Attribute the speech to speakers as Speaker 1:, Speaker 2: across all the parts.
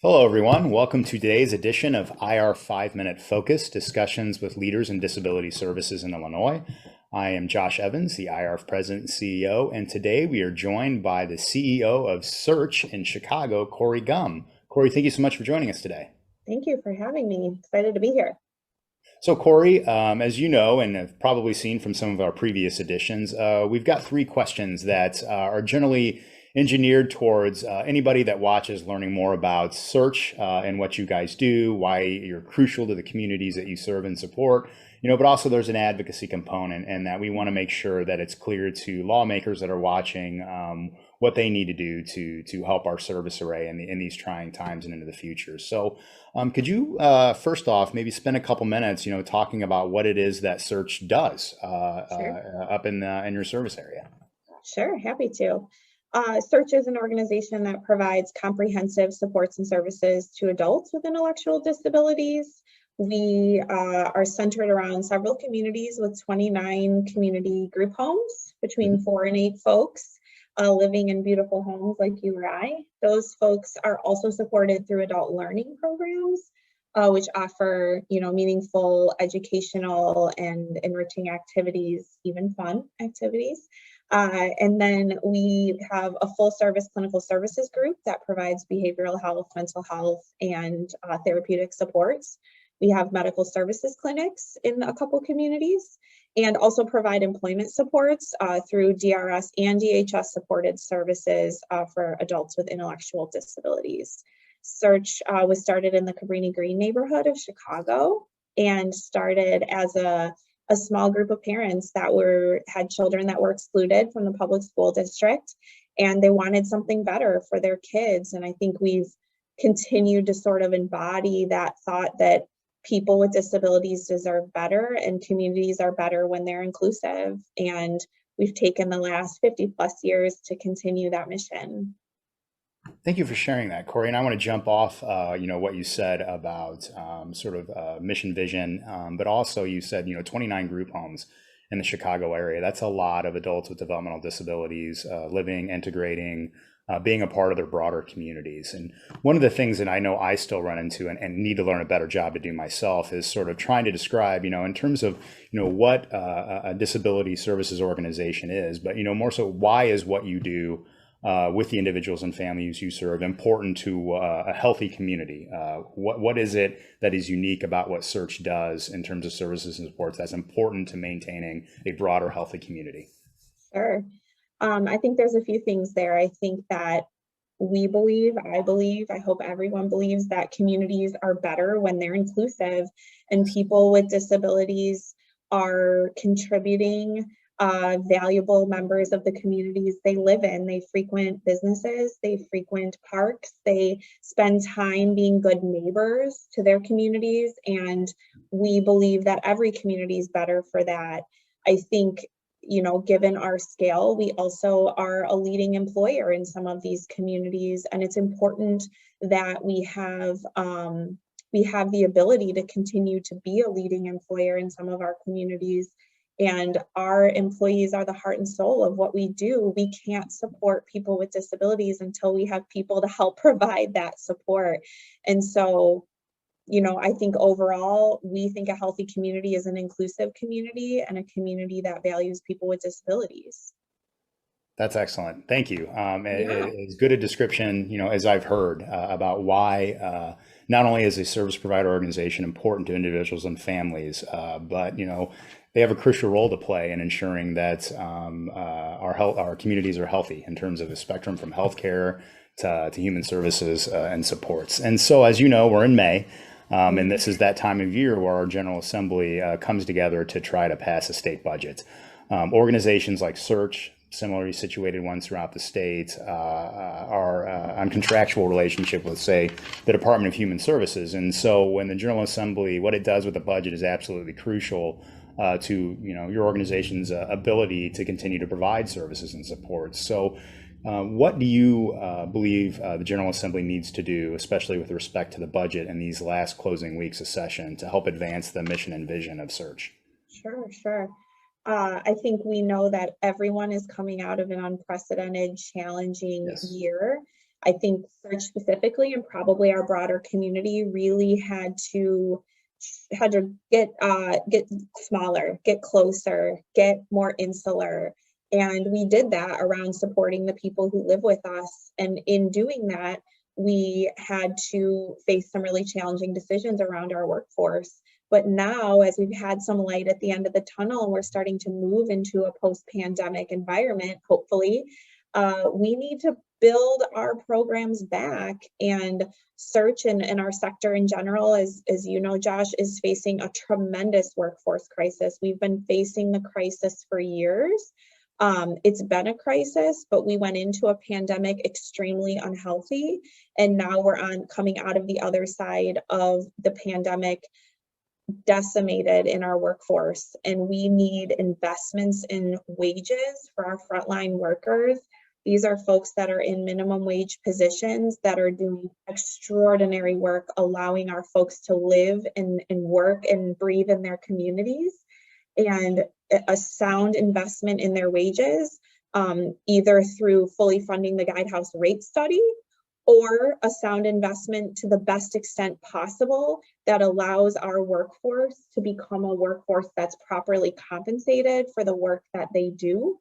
Speaker 1: Hello, everyone. Welcome to today's edition of IARF 5-Minute Focus, discussions with leaders in disability services in Illinois. I am Josh Evans, the IARF President and CEO, and today we are joined by the CEO of Search in Chicago, Corey Gum. Corey, thank you so much for joining us today.
Speaker 2: Thank you for having me. Excited to be here.
Speaker 1: So, Corey, as you know, and have probably seen from some of our previous editions, we've got three questions that are generally engineered towards anybody that watches learning more about Search and what you guys do, why you're crucial to the communities that you serve and support. But also there's an advocacy component, and that we want to make sure that it's clear to lawmakers that are watching what they need to do to help our service array in these trying times and into the future. So, could you first off maybe spend a couple minutes, talking about what it is that Search does
Speaker 2: Sure.
Speaker 1: up in your service area?
Speaker 2: Sure, happy to. Search is an organization that provides comprehensive supports and services to adults with intellectual disabilities. We are centered around several communities with 29 community group homes between
Speaker 1: Mhm.
Speaker 2: 4 and 8 folks living in beautiful homes like you or I. Those folks are also supported through adult learning programs, which offer, meaningful educational and enriching activities, even fun activities. And then we have a full service clinical services group that provides behavioral health, mental health, and therapeutic supports. We have medical services clinics in a couple communities and also provide employment supports through DRS and DHS supported services for adults with intellectual disabilities. Search was started in the Cabrini Green neighborhood of Chicago and started as a small group of parents that had children that were excluded from the public school district, and they wanted something better for their kids. And I think we've continued to sort of embody that thought that people with disabilities deserve better and communities are better when they're inclusive. And we've taken the last 50 plus years to continue that mission.
Speaker 1: Thank you for sharing that, Corey. And I want to jump off, what you said about sort of mission vision, but also you said, 29 group homes in the Chicago area. That's a lot of adults with developmental disabilities living, integrating, being a part of their broader communities. And one of the things that I know I still run into and need to learn a better job to do myself is sort of trying to describe, in terms of, what a disability services organization is, but, more so why is what you do with the individuals and families you serve important to a healthy community? What is it that is unique about what Search does in terms of services and supports that's important to maintaining a broader healthy community?
Speaker 2: Sure. I think there's a few things there. I think that I believe, I hope everyone believes that communities are better when they're inclusive and people with disabilities are contributing valuable members of the communities they live in. They frequent businesses, they frequent parks, they spend time being good neighbors to their communities. And we believe that every community is better for that. I think, given our scale, we also are a leading employer in some of these communities, and it's important that we have the ability to continue to be a leading employer in some of our communities. And our employees are the heart and soul of what we do. We can't support people with disabilities until we have people to help provide that support. And so, I think overall, we think a healthy community is an inclusive community and a community that values people with disabilities.
Speaker 1: That's excellent. Thank you.
Speaker 2: Yeah.
Speaker 1: As good a description, as I've heard about why not only is a service provider organization important to individuals and families, but they have a crucial role to play in ensuring that our communities are healthy in terms of the spectrum from healthcare to human services and supports. And so, as you know, we're in May. And
Speaker 2: Mhm.
Speaker 1: this is that time of year where our General Assembly comes together to try to pass a state budget. Organizations like Search, similarly situated ones throughout the state, are on contractual relationship with, say, the Department of Human Services. And so when the General Assembly, what it does with the budget is absolutely crucial to your organization's ability to continue to provide services and support. So what do you believe the General Assembly needs to do, especially with respect to the budget in these last closing weeks of session, to help advance the mission and vision of Search?
Speaker 2: Sure, sure. I think we know that everyone is coming out of an unprecedented, challenging
Speaker 1: Yes.
Speaker 2: year. I think search specifically and probably our broader community really had to get smaller, get closer, get more insular. And we did that around supporting the people who live with us. And in doing that, we had to face some really challenging decisions around our workforce. But now, as we've had some light at the end of the tunnel, we're starting to move into a post-pandemic environment, hopefully. We need to build our programs back, and search and our sector in general, as you know, Josh, is facing a tremendous workforce crisis. We've been facing the crisis for years. It's been a crisis, but we went into a pandemic extremely unhealthy, and now we're coming out of the other side of the pandemic decimated in our workforce, and we need investments in wages for our frontline workers. These are folks that are in minimum wage positions that are doing extraordinary work, allowing our folks to live and work and breathe in their communities, and a sound investment in their wages, either through fully funding the Guidehouse rate study, or a sound investment to the best extent possible that allows our workforce to become a workforce that's properly compensated for the work that they do.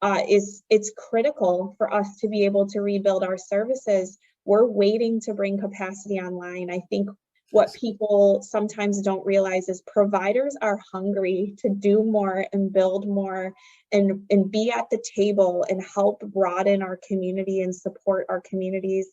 Speaker 2: It's critical for us to be able to rebuild our services. We're waiting to bring capacity online. I think what people sometimes don't realize is providers are hungry to do more and build more and be at the table and help broaden our community and support our communities.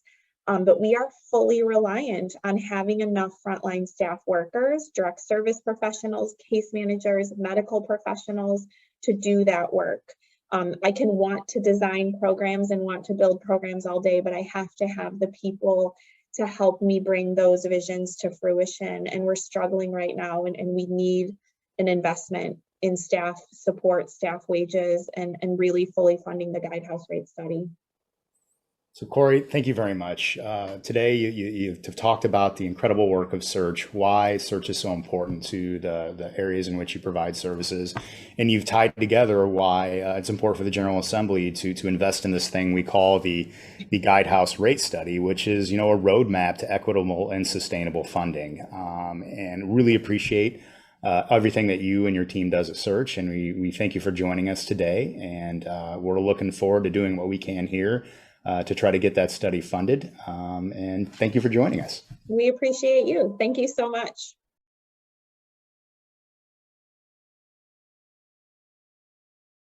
Speaker 2: But we are fully reliant on having enough frontline staff workers, direct service professionals, case managers, medical professionals to do that work. I can want to design programs and want to build programs all day, but I have to have the people to help me bring those visions to fruition. And we're struggling right now, and we need an investment in staff support, staff wages, and really fully funding the Guidehouse rate study.
Speaker 1: So Corey, thank you very much. Today, you've talked about the incredible work of Search, why Search is so important to the areas in which you provide services, and you've tied together why it's important for the General Assembly to invest in this thing we call the Guidehouse Rate Study, which is a roadmap to equitable and sustainable funding. And really appreciate everything that you and your team does at Search, and we thank you for joining us today. And we're looking forward to doing what we can here to try to get that study funded. And thank you for joining us.
Speaker 2: We appreciate you. Thank you so much.